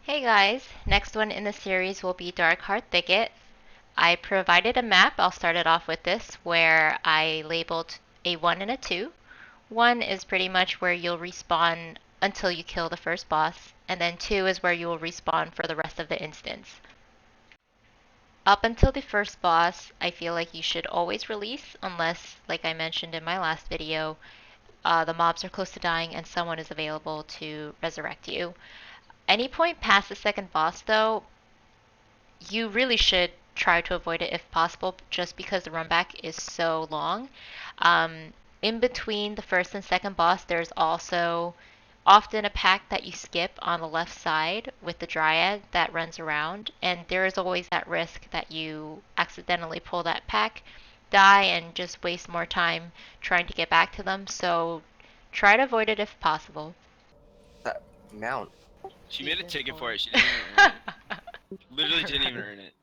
Hey guys, next one in the series will be Darkheart Thicket. I provided a map, I'll start it off with this, where I labeled a 1 and a 2. 1 is pretty much where you'll respawn until you kill the first boss, and then 2 is where you will respawn for the rest of the instance. Up until the first boss, I feel like you should always release, unless, like I mentioned in my last video, the mobs are close to dying and someone is available to resurrect you. Any point past the second boss, though, you really should try to avoid it if possible, just because the run back is so long. Um, in between the first and second boss, there's also often a pack that you skip on the left side with the Dryad that runs around, and there is always that risk that you accidentally pull that pack, die, and just waste more time trying to get back to them. So try to avoid it if possible. That mount. She made a ticket for it. She didn't even earn it. Literally didn't even earn it.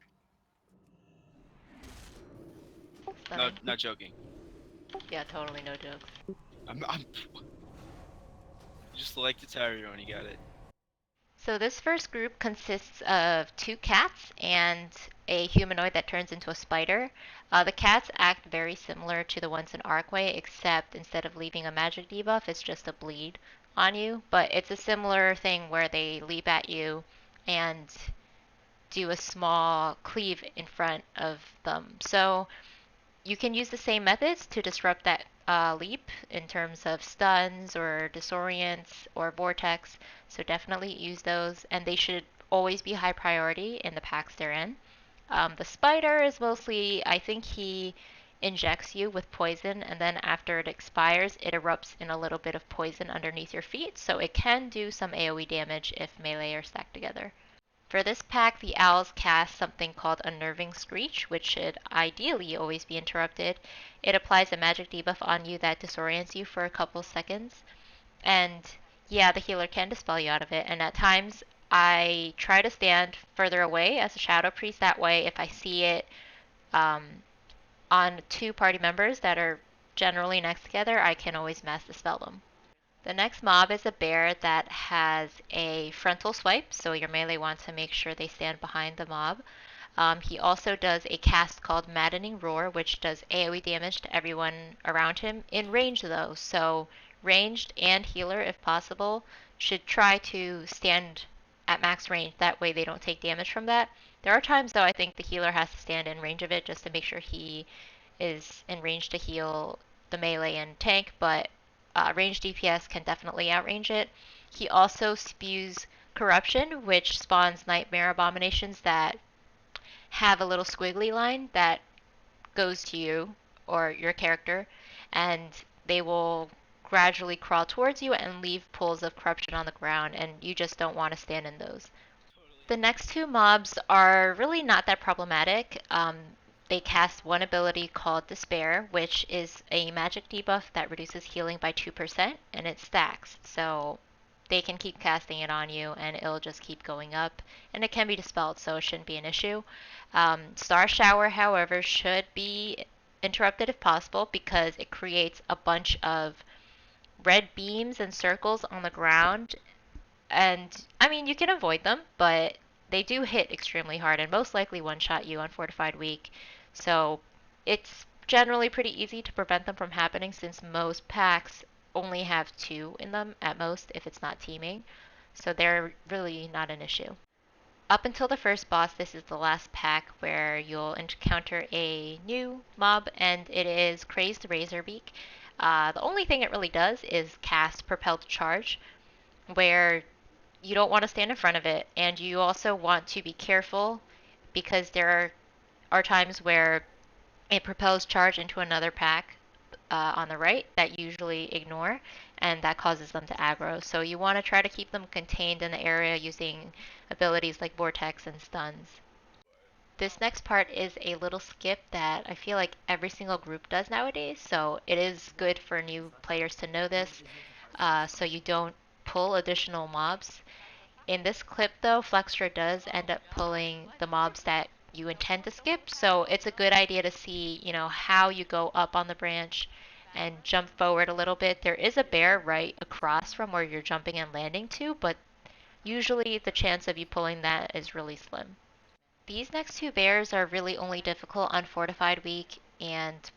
No, not joking. Yeah, totally no jokes. I'm just like to tell everyone you got it. So this first group consists of 2 cats and a humanoid that turns into a spider. The cats act very similar to the ones in Arcway, except instead of leaving a magic debuff, it's just a bleed on you. But it's a similar thing where they leap at you and do a small cleave in front of them. So you can use the same methods to disrupt that leap in terms of stuns or disorients or vortex. So definitely use those, and they should always be high priority in the packs they're in. The spider is mostly, I think he injects you with poison, and then after it expires, it erupts in a little bit of poison underneath your feet, so it can do some AoE damage if melee are stacked together. For this pack, the owls cast something called Unnerving Screech, which should ideally always be interrupted. It applies a magic debuff on you that disorients you for a couple seconds. And yeah, the healer can dispel you out of it. And at times, I try to stand further away as a shadow priest. That way, if I see it um, on 2 party members that are generally next together, I can always mass dispel them. The next mob is a bear that has a frontal swipe, so your melee wants to make sure they stand behind the mob. He also does a cast called Maddening Roar, which does AoE damage to everyone around him, in range though, so ranged and healer, if possible, should try to stand at max range, that way they don't take damage from that. There are times though I think the healer has to stand in range of it just to make sure he is in range to heal the melee and tank, but ranged DPS can definitely outrange it. He also spews corruption, which spawns nightmare abominations that have a little squiggly line that goes to you or your character, and they will gradually crawl towards you and leave pools of corruption on the ground, and you just don't want to stand in those. The next 2 mobs are really not that problematic. They cast one ability called Despair, which is a magic debuff that reduces healing by 2%, and it stacks. So they can keep casting it on you, and it'll just keep going up. And it can be dispelled, so it shouldn't be an issue. Star Shower, however, should be interrupted if possible because it creates a bunch of red beams and circles on the ground, and I mean, you can avoid them, but they do hit extremely hard and most likely one-shot you on Fortified Week. So it's generally pretty easy to prevent them from happening since most packs only have 2 in them at most if it's not teaming. So they're really not an issue. Up until the first boss, this is the last pack where you'll encounter a new mob, and it is Crazed Razorbeak. The only thing it really does is cast Propelled Charge, where you don't want to stand in front of it, and you also want to be careful because there are times where it propels charge into another pack on the right that you usually ignore, and that causes them to aggro. So you want to try to keep them contained in the area using abilities like Vortex and Stuns. This next part is a little skip that I feel like every single group does nowadays, so it is good for new players to know this so you don't pull additional mobs. In this clip, though, Flextra does end up pulling the mobs that you intend to skip, so it's a good idea to see, how you go up on the branch and jump forward a little bit. There is a bear right across from where you're jumping and landing to, but usually the chance of you pulling that is really slim. These next two bears are really only difficult on Fortified Week and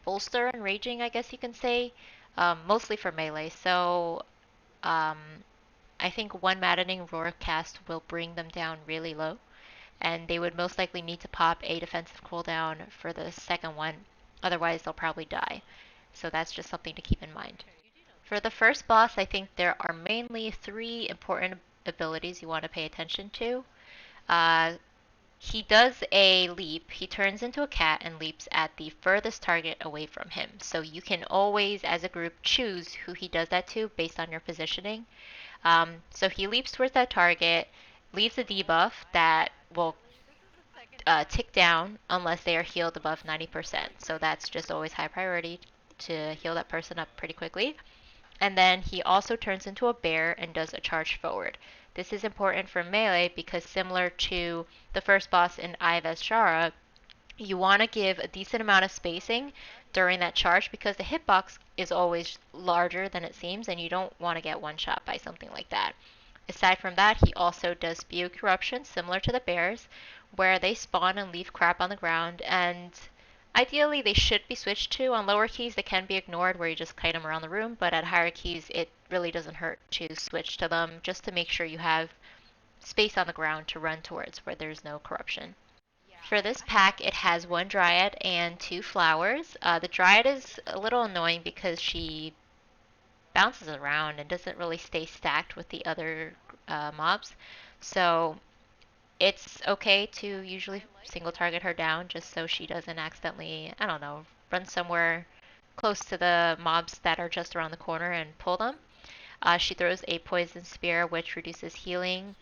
Bolster and Raging, I guess you can say, mostly for melee. So um, I think one Maddening Roar cast will bring them down really low, and they would most likely need to pop a defensive cooldown for the second one. Otherwise, they'll probably die. So that's just something to keep in mind. For the first boss, I think there are mainly three important abilities you want to pay attention to. Uh, he does a leap. He turns into a cat and leaps at the furthest target away from him. So you can always, as a group, choose who he does that to based on your positioning. So he leaps towards that target, leaves a debuff that will tick down unless they are healed above 90%. So that's just always high priority to heal that person up pretty quickly. And then he also turns into a bear and does a charge forward. This is important for melee because similar to the first boss in Ives Shara, you want to give a decent amount of spacing during that charge because the hitbox is always larger than it seems and you don't want to get one shot by something like that. Aside from that, he also does Spew Corruption, similar to the bears, where they spawn and leave crap on the ground, and ideally they should be switched to. On lower keys, they can be ignored, where you just kite them around the room, but at higher keys, it really doesn't hurt to switch to them, just to make sure you have space on the ground to run towards where there's no corruption. For this pack, it has one Dryad and two Flowers. The Dryad is a little annoying because she bounces around and doesn't really stay stacked with the other mobs. So it's okay to usually single target her down just so she doesn't accidentally, I don't know, run somewhere close to the mobs that are just around the corner and pull them. She throws a poison spear, which reduces healing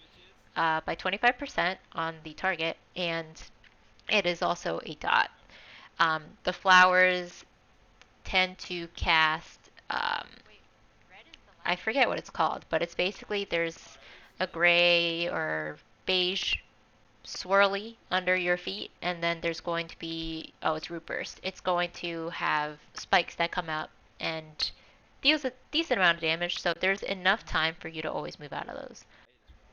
by 25% on the target, and it is also a dot. The flowers tend to cast I forget what it's called, but it's basically there's a gray or beige swirly under your feet, and then there's going to be it's root burst. It's going to have spikes that come out and deals a decent amount of damage, so there's enough time for you to always move out of those.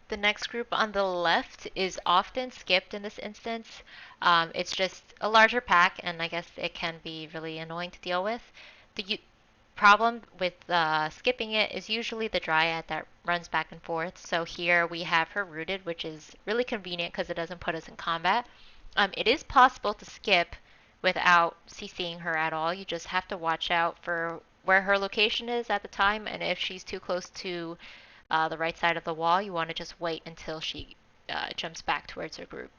The next group on the left is often skipped in this instance. It's just a larger pack, and I guess it can be really annoying to deal with. The problem with skipping it is usually the Dryad that runs back and forth. So here we have her rooted, which is really convenient because it doesn't put us in combat. It is possible to skip without CCing her at all. You just have to watch out for where her location is at the time, and if she's too close to the right side of the wall, you want to just wait until she jumps back towards her group.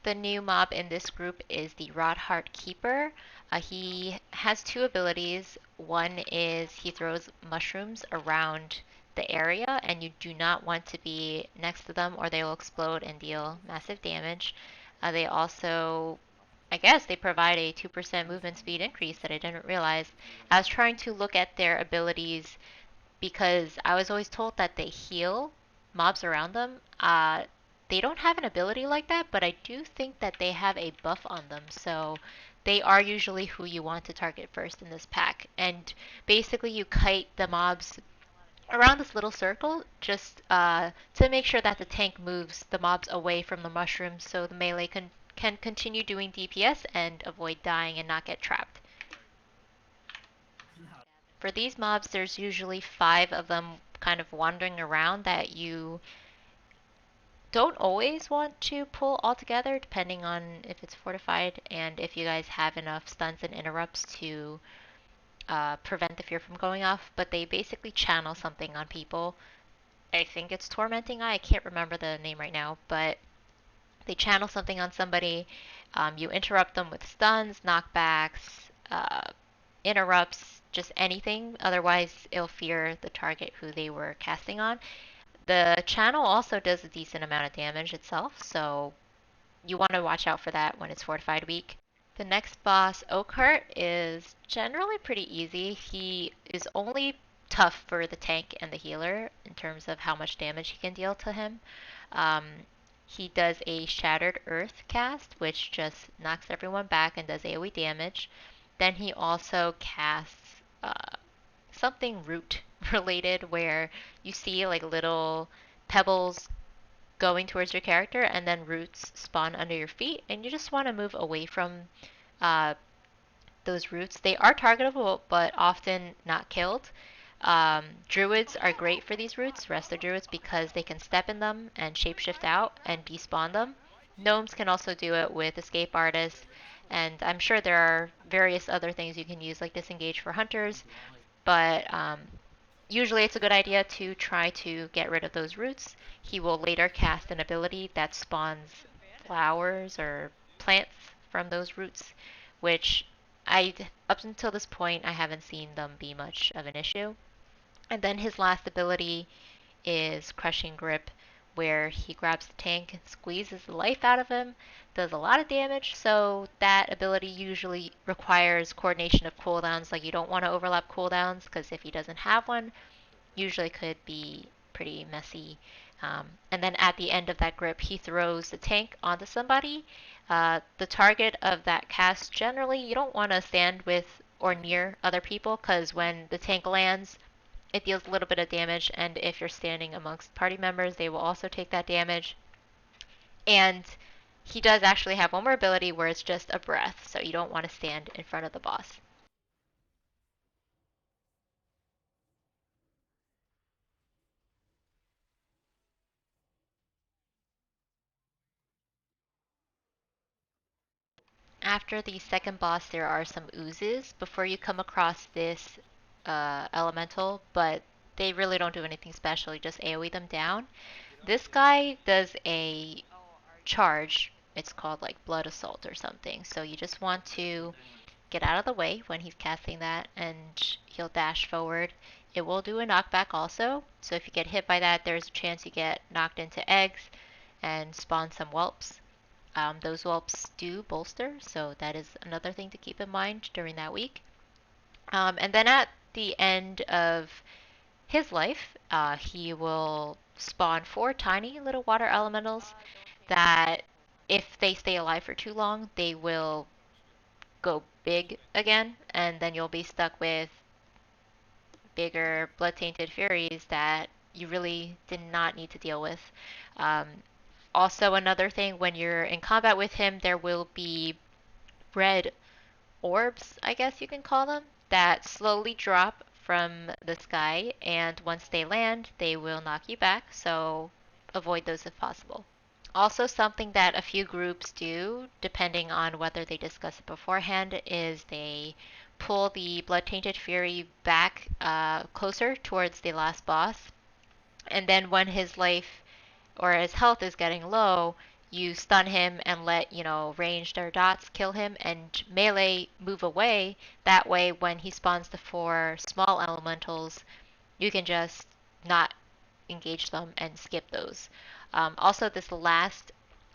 The new mob in this group is the Darkheart Keeper. He has two abilities. One is he throws mushrooms around the area, and you do not want to be next to them or they will explode and deal massive damage. They also, I guess, they provide a 2% movement speed increase that I didn't realize. I was trying to look at their abilities because I was always told that they heal mobs around them. They don't have an ability like that, but I do think that they have a buff on them, so they are usually who you want to target first in this pack. And basically, you kite the mobs around this little circle just to make sure that the tank moves the mobs away from the mushrooms so the melee can continue doing DPS and avoid dying and not get trapped. For these mobs, there's usually five of them kind of wandering around that you don't always want to pull all together, depending on if it's fortified and if you guys have enough stuns and interrupts to prevent the fear from going off. But they basically channel something on people. I think it's Tormenting Eye. I can't remember the name right now, but they channel something on somebody. You interrupt them with stuns, knockbacks, interrupts, just anything. Otherwise, it'll fear the target who they were casting on. The channel also does a decent amount of damage itself, so you want to watch out for that when it's Fortified Week. The next boss, Oakheart, is generally pretty easy. He is only tough for the tank and the healer in terms of how much damage he can deal to him. Um, he does a Shattered Earth cast, which just knocks everyone back and does AoE damage. Then he also casts something root related where you see like little pebbles going towards your character, and then roots spawn under your feet, and you just want to move away from uh, those roots. They are targetable, but often not killed. Druids are great for these roots, resto druids, because they can step in them and shapeshift out and despawn them. Gnomes can also do it with escape artists, and I'm sure there are various other things you can use, like disengage for hunters, but usually it's a good idea to try to get rid of those roots. He will later cast an ability that spawns flowers or plants from those roots, which up until this point I haven't seen them be much of an issue. And then his last ability is Crushing Grip, where he grabs the tank and squeezes the life out of him, does a lot of damage, so that ability usually requires coordination of cooldowns. Like, you don't want to overlap cooldowns, because if he doesn't have one, usually could be pretty messy. And then at the end of that grip, he throws the tank onto somebody. The target of that cast, generally, you don't want to stand with or near other people, because when the tank lands, it deals a little bit of damage, and if you're standing amongst party members, they will also take that damage. And he does actually have one more ability where it's just a breath, so you don't want to stand in front of the boss. After the second boss, there are some oozes before you come across this elemental, but they really don't do anything special. You just AoE them down. This guy does a charge. It's called like Blood Assault or something. So you just want to get out of the way when he's casting that, and he'll dash forward. It will do a knockback also, so if you get hit by that, there's a chance you get knocked into eggs and spawn some whelps. Those whelps do bolster, so that is another thing to keep in mind during that week. And then at the end of his life, he will spawn four tiny little water elementals that, if they stay alive for too long, they will go big again, and then you'll be stuck with bigger blood tainted furies that you really did not need to deal with. Um, Also, another thing, when you're in combat with him, there will be red orbs, I guess you can call them, that slowly drop from the sky, and once they land, they will knock you back, so avoid those if possible. Also, something that a few groups do, depending on whether they discuss it beforehand, is they pull the Blood Tainted Fury back closer towards the last boss, and then when his life or his health is getting low, you stun him and let, ranged or dots kill him, and melee move away. That way, when he spawns the four small elementals, you can just not engage them and skip those. Also, this last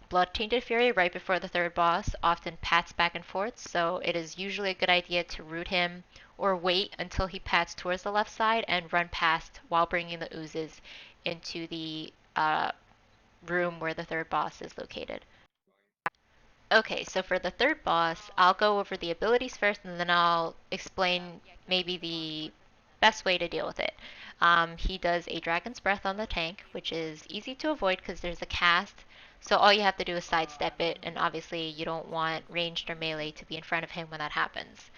Blood Tainted Fury right before the third boss often pats back and forth, so it is usually a good idea to root him or wait until he pats towards the left side and run past while bringing the oozes into the room where the third boss is located. Okay, so for the third boss, I'll go over the abilities first, and then I'll explain maybe the best way to deal with it. He does a Dragon's Breath on the tank, which is easy to avoid because there's a cast, so all you have to do is sidestep it, and obviously you don't want ranged or melee to be in front of him when that happens.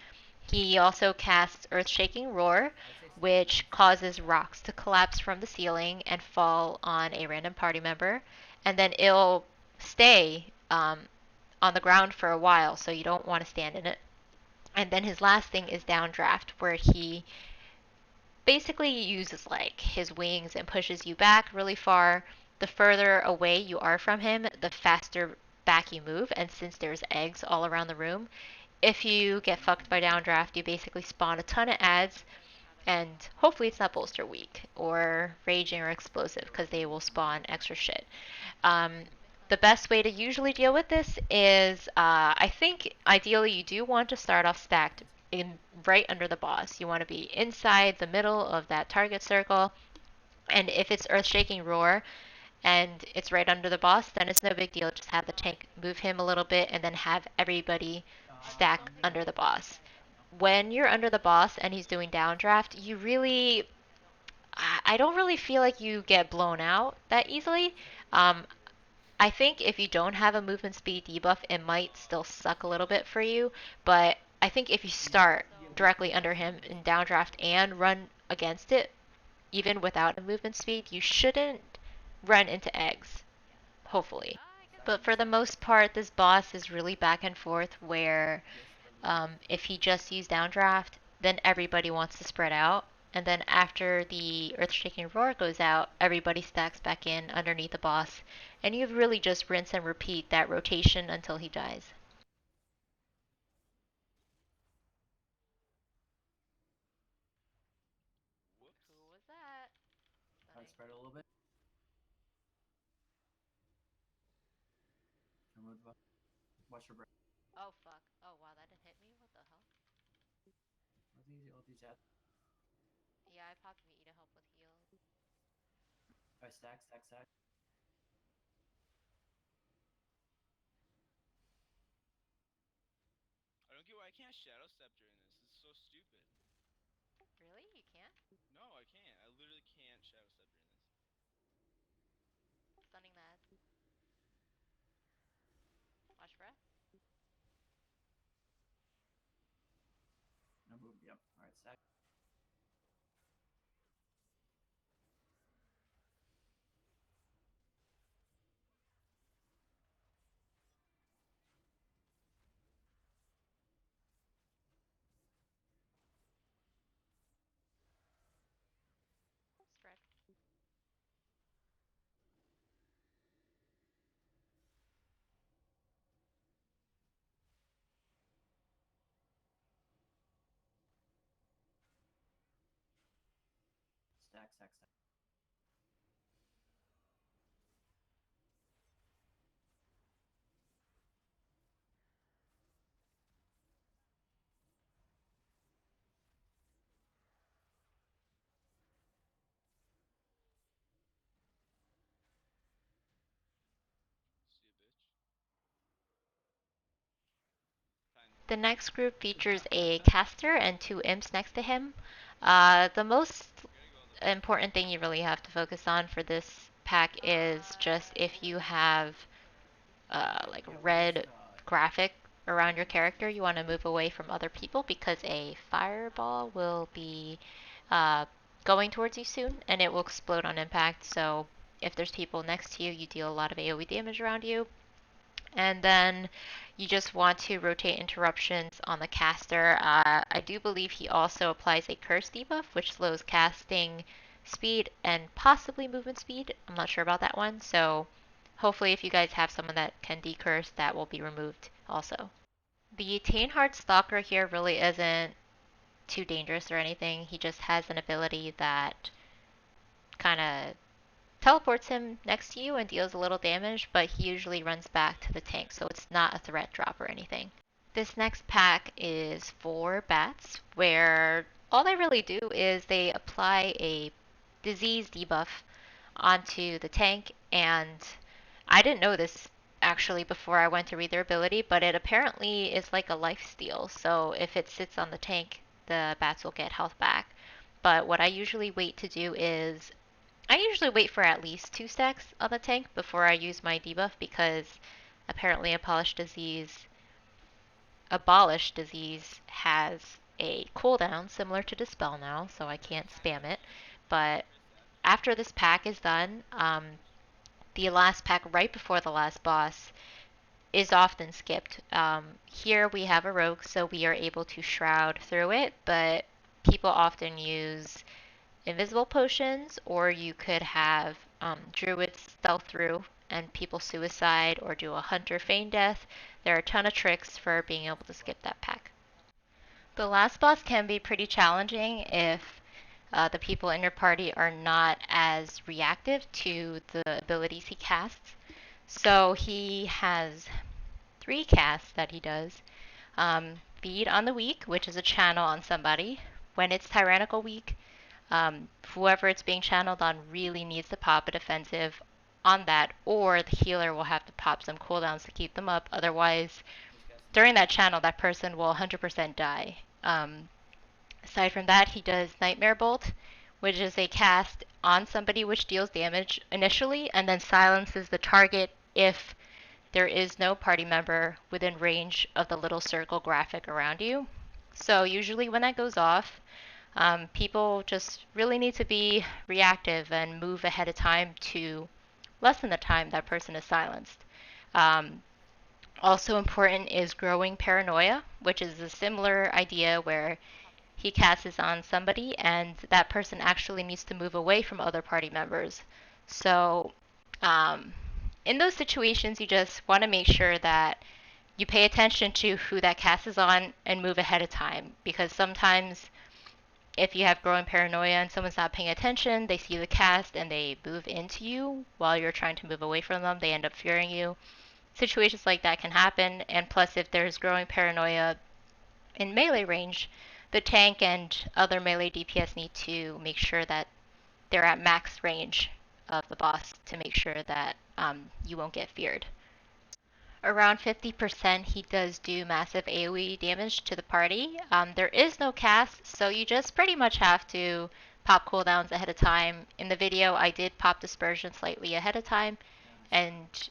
He also casts Earth-Shaking Roar, which causes rocks to collapse from the ceiling and fall on a random party member, and then it'll stay on the ground for a while, so you don't want to stand in it. And then his last thing is Downdraft, where he basically uses like his wings and pushes you back really far. The further away you are from him, the faster back you move, and since there's eggs all around the room, if you get fucked by Downdraft, you basically spawn a ton of ads, and hopefully it's not bolster weak or raging or explosive because they will spawn extra shit. Um, the best way to usually deal with this is, I think ideally you do want to start off stacked in right under the boss. You want to be inside the middle of that target circle, and if it's Earth-Shaking Roar and it's right under the boss, then it's no big deal. Just have the tank move him a little bit and then have everybody stack under the boss. When you're under the boss and he's doing downdraft, you really, I don't really feel like you get blown out that easily. Um, I think if you don't have a movement speed debuff, it might still suck a little bit for you, but I think if you start directly under him in downdraft and run against it, even without a movement speed, you shouldn't run into eggs, hopefully. But for the most part, this boss is really back and forth where if he just used downdraft, then everybody wants to spread out. And then after the Earth-Shaking Roar goes out, everybody stacks back in underneath the boss. And you really just rinse and repeat that rotation until he dies. Whoops. Who was that? Oh fuck. Oh wow, that didn't hit me? What the hell? Yeah, I popped me to help with heals. I don't get why I can't shadow step during this. This is so stupid. Really? You can't? No, I can't. I literally can't shadow step during this. Stunning that. Watch breath. Spread. See a bitch. The next group features a caster and two imps next to him. The most We gotta go all the way. important thing you really have to focus on for this pack is just if you have like red graphic around your character, you want to move away from other people because a fireball will be uh, going towards you soon and it will explode on impact. So if there's people next to you, you deal a lot of AoE damage around you. And then you just want to rotate interruptions on the caster. I do believe he also applies a curse debuff, which slows casting speed and possibly movement speed. I'm not sure about that one. So hopefully if you guys have someone that can decurse, that will be removed also. The Tainheart Stalker here really isn't too dangerous or anything. He just has an ability that kind of teleports him next to you and deals a little damage, but he usually runs back to the tank, so it's not a threat drop or anything. This next pack is for bats, where all they really do is they apply a disease debuff onto the tank, and I didn't know this actually before I went to read their ability, but it apparently is like a life steal. So if it sits on the tank, the bats will get health back. But what I usually wait to do is I usually wait for at least 2 stacks on the tank before I use my debuff because apparently abolished disease has a cooldown similar to dispel now, so I can't spam it. But after this pack is done, the last pack right before the last boss is often skipped. Here we have a rogue, so we are able to shroud through it, but people often use invisible potions, or you could have druids stealth through and people suicide or do a hunter feign death. There are a ton of tricks for being able to skip that pack. The last boss can be pretty challenging if the people in your party are not as reactive to the abilities he casts. So he has 3 casts that he does. Feed on the Weak, which is a channel on somebody. When it's Tyrannical Weak, whoever it's being channeled on really needs to pop a defensive on that, or the healer will have to pop some cooldowns to keep them up. Otherwise, during that channel, that person will 100% die. Aside from that, he does Nightmare Bolt, which is a cast on somebody, which deals damage initially, and then silences the target if there is no party member within range of the little circle graphic around you. So usually when that goes off, people just really need to be reactive and move ahead of time to lessen the time that person is silenced. Um, Also important is growing paranoia, which is a similar idea where he casts on somebody and that person actually needs to move away from other party members. So, um, in those situations, you just want to make sure that you pay attention to who that cast is on and move ahead of time, because sometimes if you have growing paranoia and someone's not paying attention, they see the cast and they move into you while you're trying to move away from them. They end up fearing you. Situations like that can happen, and plus, if there's growing paranoia in melee range, the tank and other melee DPS need to make sure that they're at max range of the boss to make sure that you won't get feared. Around 50% he does do massive AoE damage to the party. There is no cast, so you just pretty much have to pop cooldowns ahead of time. In the video, I did pop dispersion slightly ahead of time and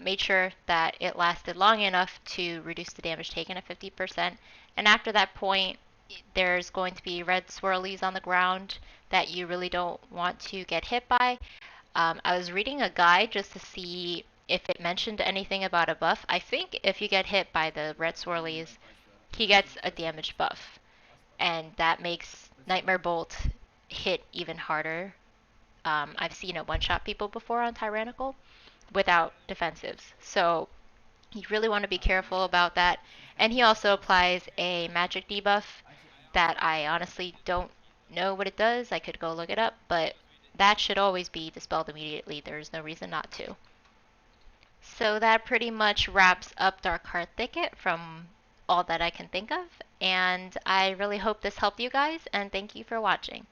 made sure that it lasted long enough to reduce the damage taken at 50%. And after that point, there's going to be red swirlies on the ground that you really don't want to get hit by. I was reading a guide just to see if it mentioned anything about a buff. I think if you get hit by the red swirlies, he gets a damage buff, and that makes Nightmare Bolt hit even harder. I've seen it one-shot people before on Tyrannical without defensives, so you really want to be careful about that. And he also applies a magic debuff that I honestly don't know what it does. I could go look it up, but that should always be dispelled immediately. There's no reason not to. So that pretty much wraps up Darkheart Thicket from all that I can think of. And I really hope this helped you guys, and thank you for watching.